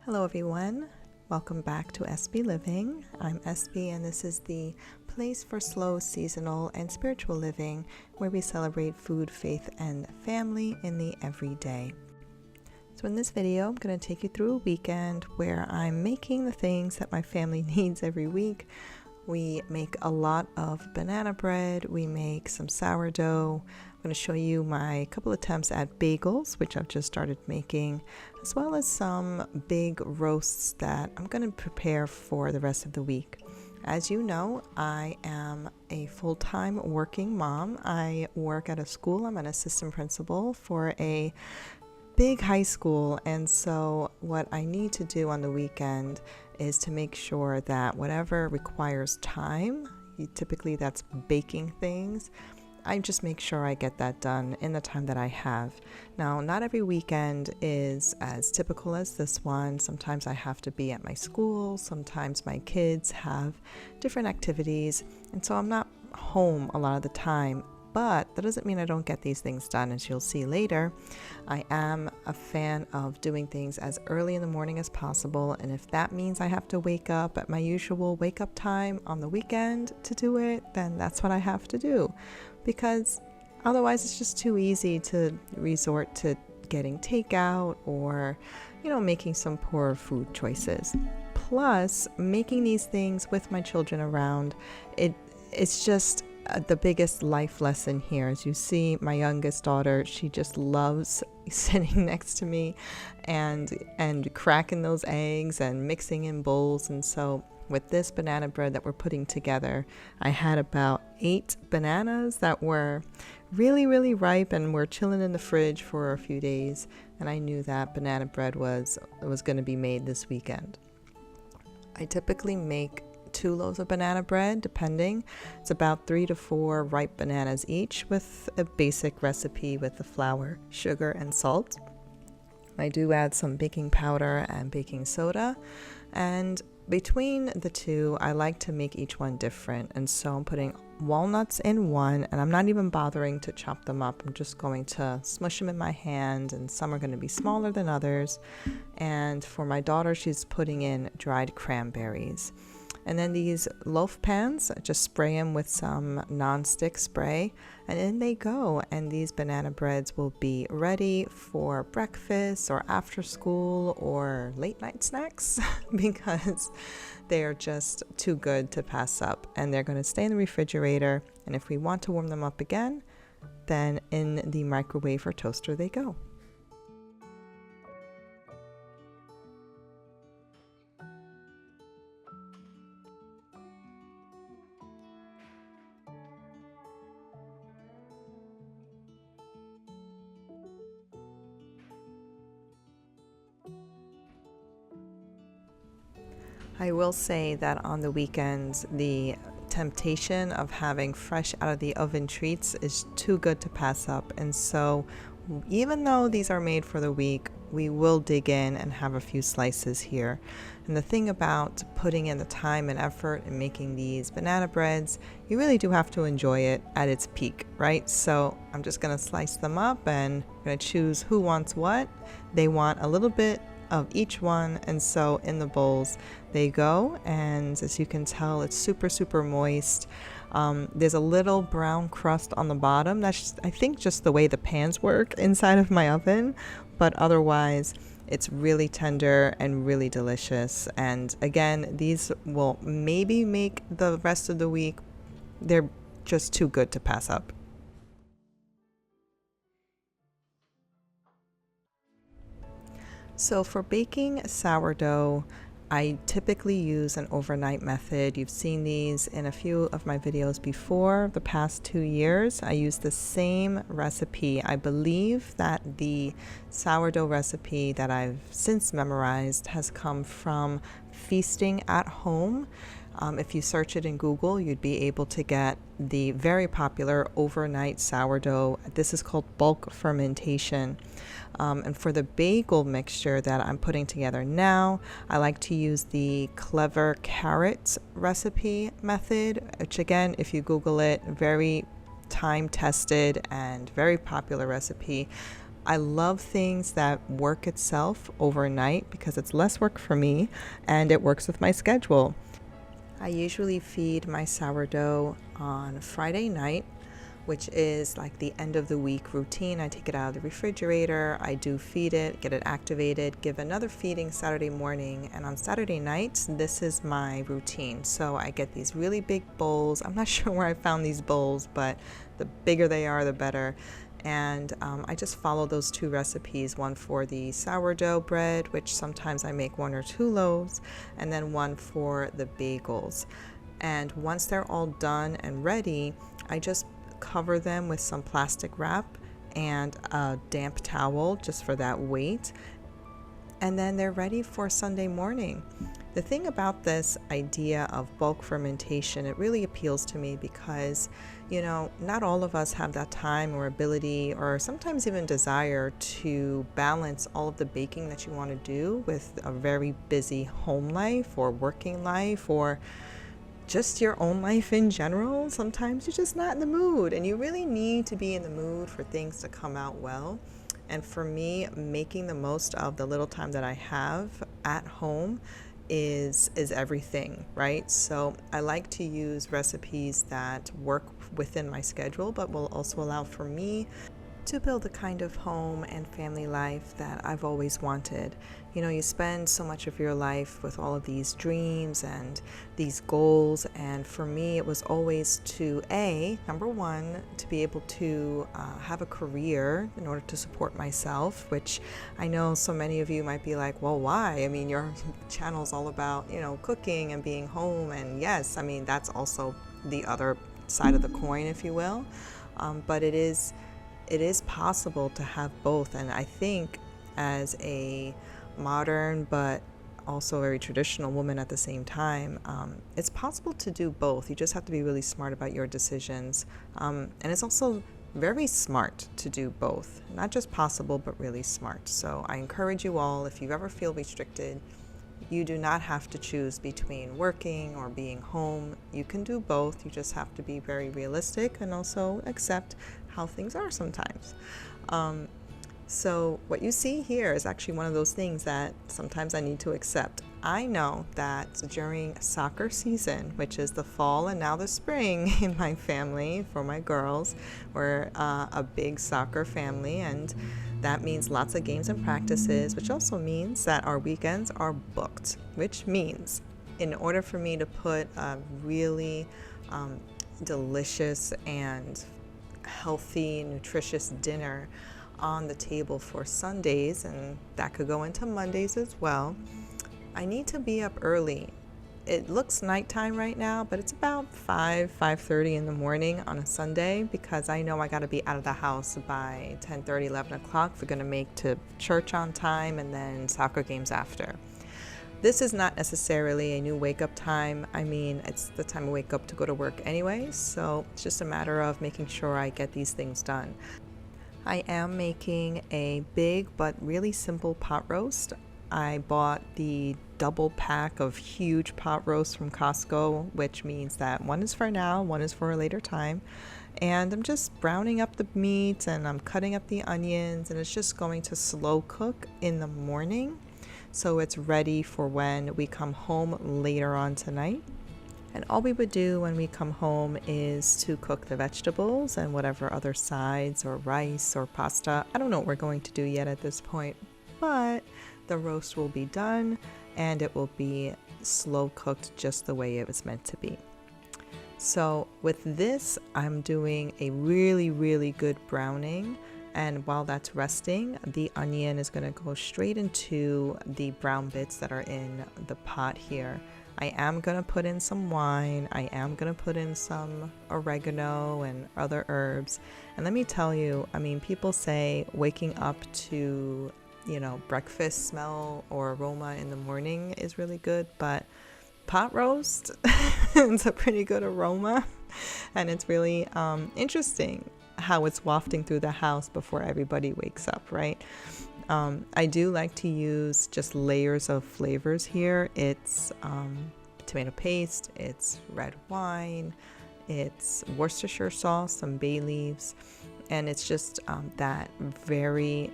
Hello everyone, welcome back to SB Living. I'm SB and this is the place for slow, seasonal, and spiritual living where we celebrate food, faith, and family in the everyday. So in this video, I'm going to take you through a weekend where I'm making the things that my family needs every week. We make a lot of banana bread, we make some sourdough. I'm going to show you my couple attempts at bagels, which I've just started making, as well as some big roasts that I'm going to prepare for the rest of the week. As you know, I am a full-time working mom. I work at a school. I'm an assistant principal for a big high school, and so what I need to do on the weekend is to make sure that whatever requires time, typically that's baking things, I just make sure I get that done in the time that I have. Now, not every weekend is as typical as this one. Sometimes I have to be at my school, sometimes my kids have different activities, and so I'm not home a lot of the time. But that doesn't mean I don't get these things done. As you'll see later, I am a fan of doing things as early in the morning as possible. And if that means I have to wake up at my usual wake up time on the weekend to do it, then that's what I have to do. Because otherwise it's just too easy to resort to getting takeout or, making some poor food choices. Plus, making these things with my children around, it's just the biggest life lesson here. As you see, my youngest daughter, she just loves sitting next to me and cracking those eggs and mixing in bowls. And so with this banana bread that we're putting together, I had about 8 bananas that were really, really ripe and were chilling in the fridge for a few days. And I knew that banana bread was going to be made this weekend. I typically make 2 loaves of banana bread, depending. It's about 3 to 4 ripe bananas each, with a basic recipe with the flour, sugar, and salt. I do add some baking powder and baking soda, and between the two, I like to make each one different. And so I'm putting walnuts in one, and I'm not even bothering to chop them up. I'm just going to smush them in my hand, and some are going to be smaller than others. And for my daughter, she's putting in dried cranberries. And then these loaf pans, just spray them with some non-stick spray, and in they go. And these banana breads will be ready for breakfast or after school or late night snacks because they are just too good to pass up. And they're going to stay in the refrigerator. And if we want to warm them up again, then in the microwave or toaster they go. I will say that on the weekends, the temptation of having fresh out of the oven treats is too good to pass up. And so even though these are made for the week, we will dig in and have a few slices here. And the thing about putting in the time and effort in making these banana breads, you really do have to enjoy it at its peak, right? So I'm just going to slice them up and I'm going to choose who wants what. They want a little bit of each one, and so in the bowls they go. And as you can tell, it's super moist. There's a little brown crust on the bottom. That's just, I think, just the way the pans work inside of my oven, but otherwise it's really tender and really delicious. And again, these will maybe make the rest of the week. They're just too good to pass up. So for baking sourdough, I typically use an overnight method. You've seen these in a few of my videos before. The past 2 years, I use the same recipe. I believe that the sourdough recipe that I've since memorized has come from Feasting at Home. If you search it in Google, you'd be able to get the very popular overnight sourdough. This is called bulk fermentation. And for the bagel mixture that I'm putting together now, I like to use the Clever Carrot recipe method, which again, if you Google it, very time tested and very popular recipe. I love things that work itself overnight because it's less work for me and it works with my schedule. I usually feed my sourdough on Friday night, which is like the end of the week routine. I take it out of the refrigerator, I do feed it, get it activated, give another feeding Saturday morning, and on Saturday nights, this is my routine. So I get these really big bowls. I'm not sure where I found these bowls, but the bigger they are, the better. And I just follow those two recipes, one for the sourdough bread, which sometimes I make 1 or 2 loaves, and then one for the bagels. And once they're all done and ready, I just cover them with some plastic wrap and a damp towel just for that weight. And then they're ready for Sunday morning. The thing about this idea of bulk fermentation, it really appeals to me because, not all of us have that time or ability or sometimes even desire to balance all of the baking that you want to do with a very busy home life or working life or just your own life in general. Sometimes you're just not in the mood, and you really need to be in the mood for things to come out well. And for me, making the most of the little time that I have at home is everything, right? So I like to use recipes that work within my schedule, but will also allow for me to build the kind of home and family life that I've always wanted. You spend so much of your life with all of these dreams and these goals, and for me it was always to number one, to be able to have a career in order to support myself, which I know so many of you might be like, well, why? I mean, your channel's all about cooking and being home, and yes, I mean that's also the other side of the coin, if you will, but it is possible to have both. And I think as a modern but also very traditional woman at the same time, it's possible to do both. You just have to be really smart about your decisions. And it's also very smart to do both. Not just possible, but really smart. So I encourage you all, if you ever feel restricted, you do not have to choose between working or being home. You can do both. You just have to be very realistic and also accept how things are sometimes. So what you see here is actually one of those things that sometimes I need to accept. I know that during soccer season, which is the fall and now the spring in my family, for my girls, we're a big soccer family, and that means lots of games and practices, which also means that our weekends are booked, which means in order for me to put a really delicious and healthy, nutritious dinner on the table for Sundays, and that could go into Mondays as well, I need to be up early. It looks nighttime right now, but it's about 5:30 in the morning on a Sunday, because I know I got to be out of the house by 10:30, 11 o'clock if we're going to make to church on time and then soccer games after. This is not necessarily a new wake-up time. I mean, it's the time I wake up to go to work anyway, so it's just a matter of making sure I get these things done. I am making a big but really simple pot roast. I bought the double pack of huge pot roasts from Costco, which means that one is for now, one is for a later time. And I'm just browning up the meat and I'm cutting up the onions, and it's just going to slow cook in the morning, so it's ready for when we come home later on tonight. And all we would do when we come home is to cook the vegetables and whatever other sides or rice or pasta. I don't know what we're going to do yet at this point, but the roast will be done and it will be slow cooked just the way it was meant to be. So with this, I'm doing a really, really good browning. And while that's resting, the onion is going to go straight into the brown bits that are in the pot here. I am going to put in some wine. I am going to put in some oregano and other herbs. And let me tell you, I mean, people say waking up to, breakfast smell or aroma in the morning is really good, but pot roast, it's a pretty good aroma. And it's really interesting how it's wafting through the house before everybody wakes up, right? I do like to use just layers of flavors here. It's tomato paste, it's red wine, it's Worcestershire sauce, some bay leaves, And it's just that very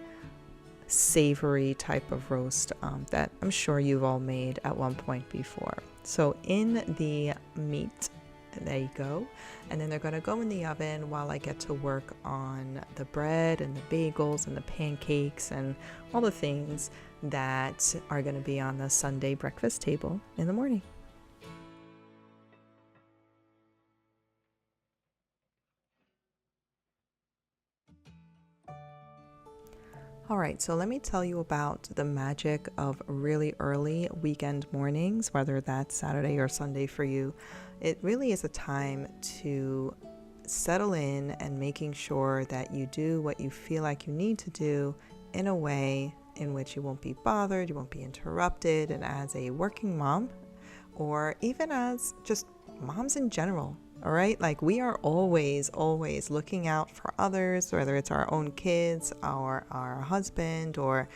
savory type of roast that I'm sure you've all made at one point before. So in the meat, there you go. And then they're going to go in the oven while I get to work on the bread and the bagels and the pancakes and all the things that are going to be on the Sunday breakfast table in the morning. All right, so let me tell you about the magic of really early weekend mornings, whether that's Saturday or Sunday for you. It really is a time to settle in and making sure that you do what you feel like you need to do in a way in which you won't be bothered, you won't be interrupted. And as a working mom, or even as just moms in general, all right? Like we are always looking out for others, whether it's our own kids or our husband or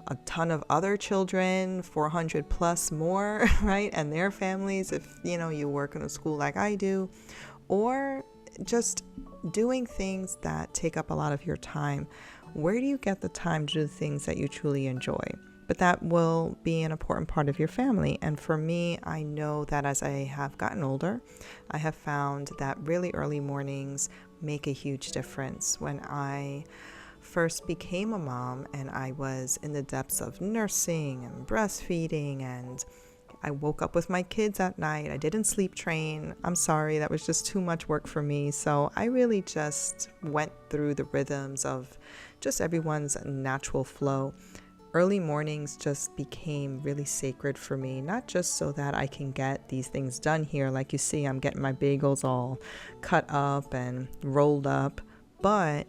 a ton of other children, 400 plus more, right? And their families, if you work in a school like I do, or just doing things that take up a lot of your time. Where do you get the time to do the things that you truly enjoy? But that will be an important part of your family. And for me, I know that as I have gotten older, I have found that really early mornings make a huge difference. When I first became a mom and I was in the depths of nursing and breastfeeding, and I woke up with my kids at night, I didn't sleep train. I'm sorry, that was just too much work for me. So I really just went through the rhythms of just everyone's natural flow. Early mornings just became really sacred for me, not just so that I can get these things done here. Like you see, I'm getting my bagels all cut up and rolled up, but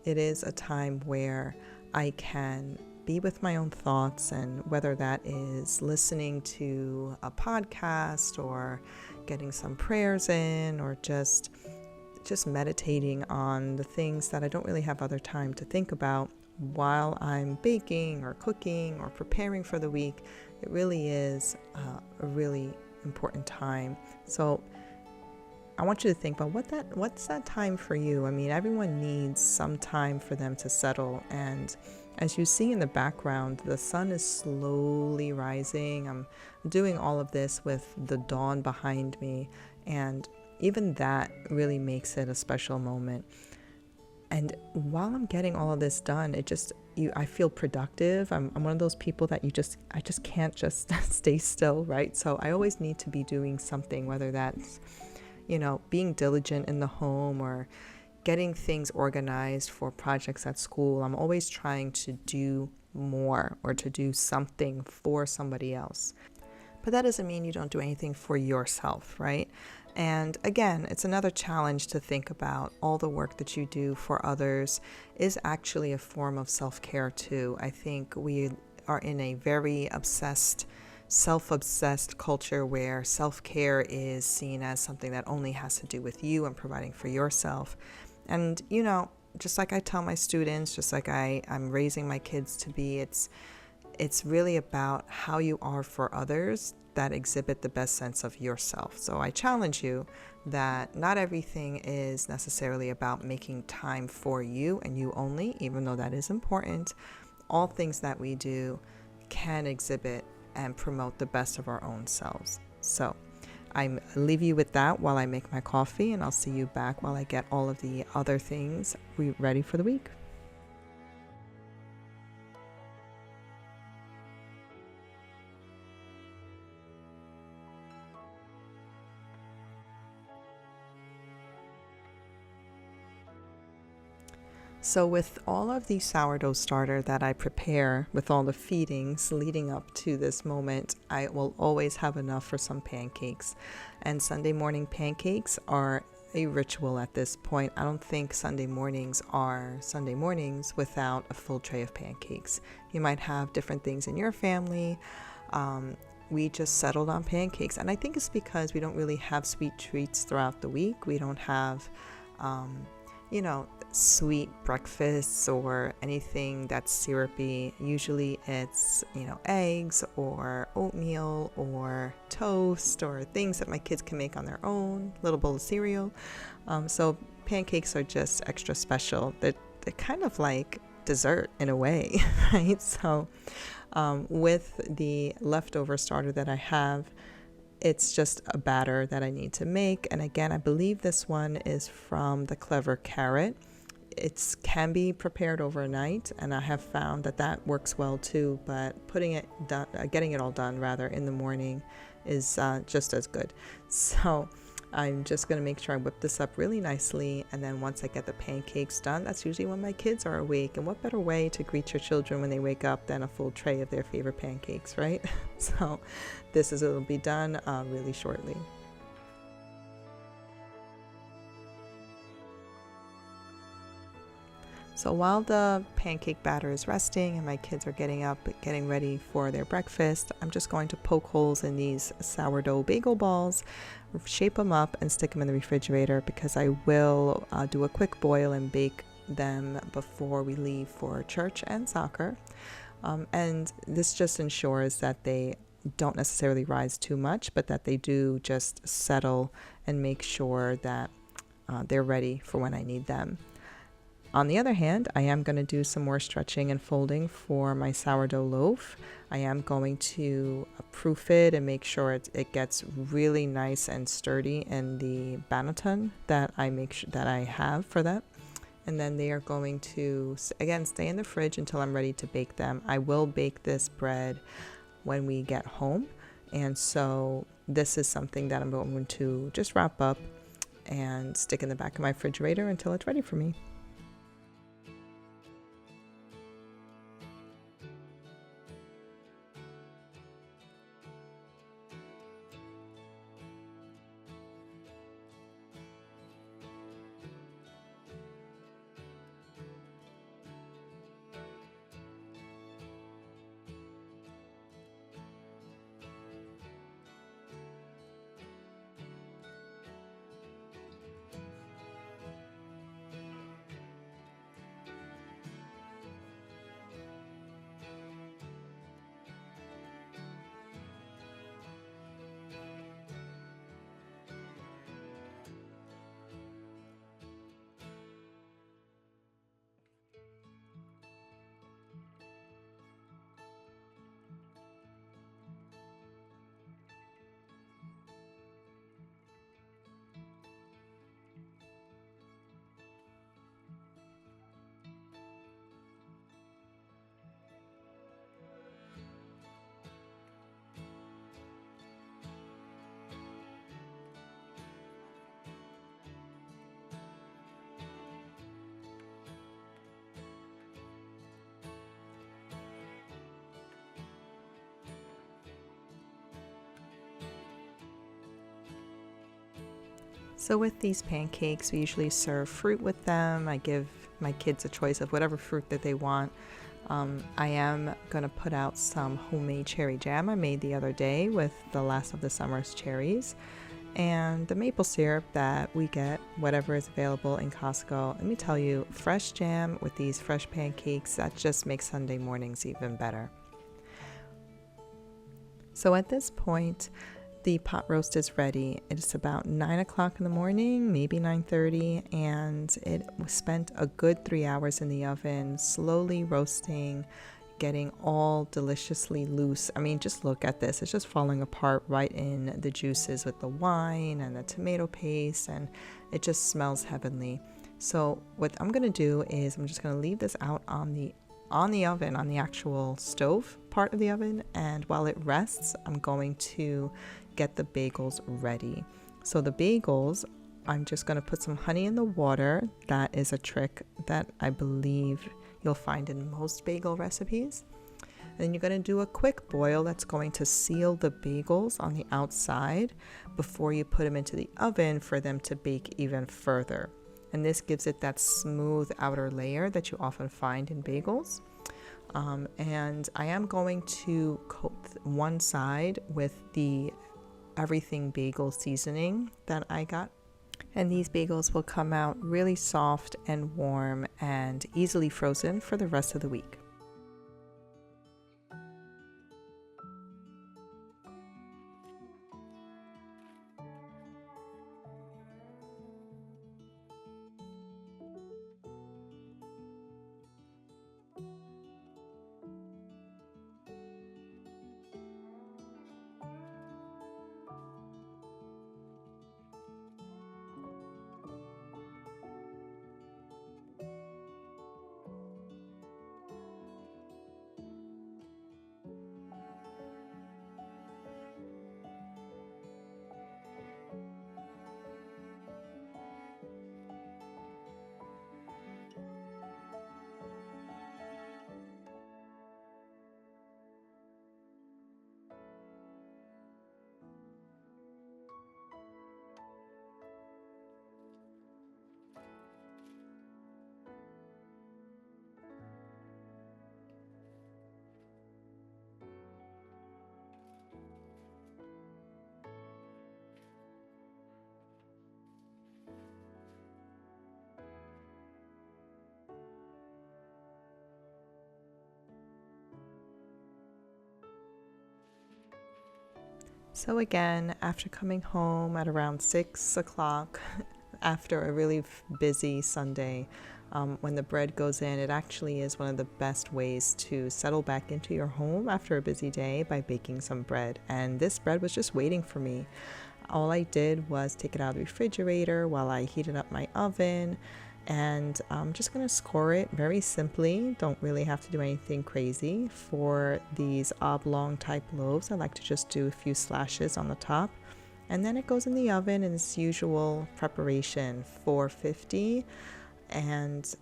it is a time where I can be with my own thoughts, and whether that is listening to a podcast or getting some prayers in or just meditating on the things that I don't really have other time to think about while I'm baking or cooking or preparing for the week. It really is a really important time. So I want you to think about what's that time for you. I mean, everyone needs some time for them to settle. And as you see in the background, the sun is slowly rising. I'm doing all of this with the dawn behind me. And even that really makes it a special moment. And while I'm getting all of this done, I feel productive. I'm one of those people that I just can't just stay still, right? So I always need to be doing something, whether that's, being diligent in the home or getting things organized for projects at school. I'm always trying to do more or to do something for somebody else. But that doesn't mean you don't do anything for yourself, right? And again, it's another challenge to think about all the work that you do for others is actually a form of self-care too. I think we are in a very self-obsessed culture where self-care is seen as something that only has to do with you and providing for yourself. And, just like I tell my students, just like I'm raising my kids to be, it's really about how you are for others that exhibit the best sense of yourself. So I challenge you that not everything is necessarily about making time for you and you only, even though that is important. All things that we do can exhibit and promote the best of our own selves. So I leave you with that while I make my coffee, and I'll see you back while I get all of the other things ready for the week. So with all of the sourdough starter that I prepare with all the feedings leading up to this moment, I will always have enough for some pancakes. And Sunday morning pancakes are a ritual at this point. I don't think Sunday mornings are Sunday mornings without a full tray of pancakes. You might have different things in your family. We just settled on pancakes. And I think it's because we don't really have sweet treats throughout the week. We don't have, sweet breakfasts or anything that's syrupy. Usually it's, eggs or oatmeal or toast or things that my kids can make on their own, little bowl of cereal. So pancakes are just extra special. They're kind of like dessert in a way, right? So with the leftover starter that I have, it's just a batter that I need to make. And again, I believe this one is from the Clever Carrot. It can be prepared overnight, and I have found that that works well too, but getting it all done rather in the morning is just as good. So I'm just going to make sure I whip this up really nicely, and then once I get the pancakes done, that's usually when my kids are awake. And what better way to greet your children when they wake up than a full tray of their favorite pancakes, right? So it'll be done really shortly. So while the pancake batter is resting and my kids are getting up, getting ready for their breakfast, I'm just going to poke holes in these sourdough bagel balls, shape them up and stick them in the refrigerator, because I will do a quick boil and bake them before we leave for church and soccer. And this just ensures that they don't necessarily rise too much, but that they do just settle and make sure that they're ready for when I need them. On the other hand, I am going to do some more stretching and folding for my sourdough loaf. I am going to proof it and make sure it gets really nice and sturdy in the banneton that I have for that. And then they are going to, again, stay in the fridge until I'm ready to bake them. I will bake this bread when we get home. And so this is something that I'm going to just wrap up and stick in the back of my refrigerator until it's ready for me. So with these pancakes, we usually serve fruit with them. I give my kids a choice of whatever fruit that they want. I am going to put out some homemade cherry jam I made the other day with the last of the summer's cherries, and the maple syrup that we get, whatever is available in Costco. Let me tell you, fresh jam with these fresh pancakes, that just makes Sunday mornings even better. So at this point, the pot roast is ready. It's about 9 o'clock in the morning, maybe 9:30, and it spent a good 3 hours in the oven, slowly roasting, getting all deliciously loose. I mean, just look at this. It's just falling apart right in the juices with the wine and the tomato paste, and it just smells heavenly. So what I'm going to do is I'm just going to leave this out on the oven, on the actual stove part of the oven, and while it rests, I'm going to get the bagels ready. So the bagels, I'm just going to put some honey in the water. That is a trick that I believe you'll find in most bagel recipes. And then you're going to do a quick boil that's going to seal the bagels on the outside before you put them into the oven for them to bake even further. And this gives it that smooth outer layer that you often find in bagels. And I am going to coat one side with the everything bagel seasoning that I got. And these bagels will come out really soft and warm and easily frozen for the rest of the week. So again, after coming home at around 6 o'clock, after a really busy Sunday, when the bread goes in, it actually is one of the best ways to settle back into your home after a busy day by baking some bread. And this bread was just waiting for me. All I did was take it out of the refrigerator while I heated up my oven, and I'm just going to score it very simply. Don't really have to do anything crazy. For these oblong type loaves, I like to just do a few slashes on the top, and then it goes in the oven in its usual preparation, 450, and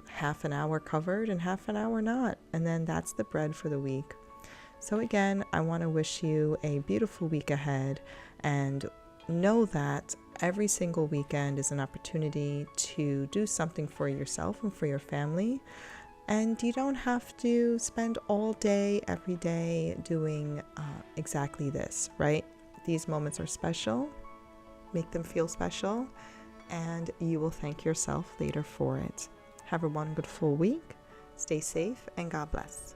half an hour covered and half an hour not, and then that's the bread for the week. So again, I want to wish you a beautiful week ahead, and know that every single weekend is an opportunity to do something for yourself and for your family. And you don't have to spend all day, every day doing exactly this, right? These moments are special. Make them feel special, and you will thank yourself later for it. Have a wonderful week. Stay safe, and God bless.